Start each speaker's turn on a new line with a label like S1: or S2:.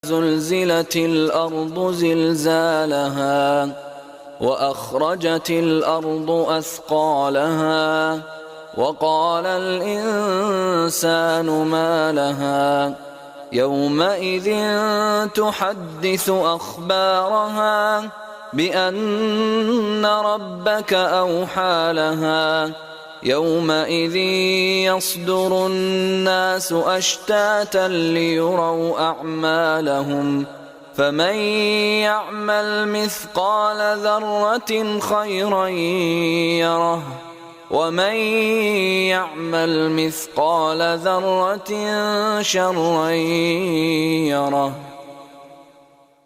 S1: زلزلت الأرض زلزالها وأخرجت الأرض أثقالها وقال الإنسان ما لها يومئذ تحدث أخبارها بأن ربك أوحى لها يومئذ يصدر الناس أشتاتا ليروا أعمالهم فمن يعمل مثقال ذرة خيرا يره ومن يعمل مثقال ذرة شرا يره.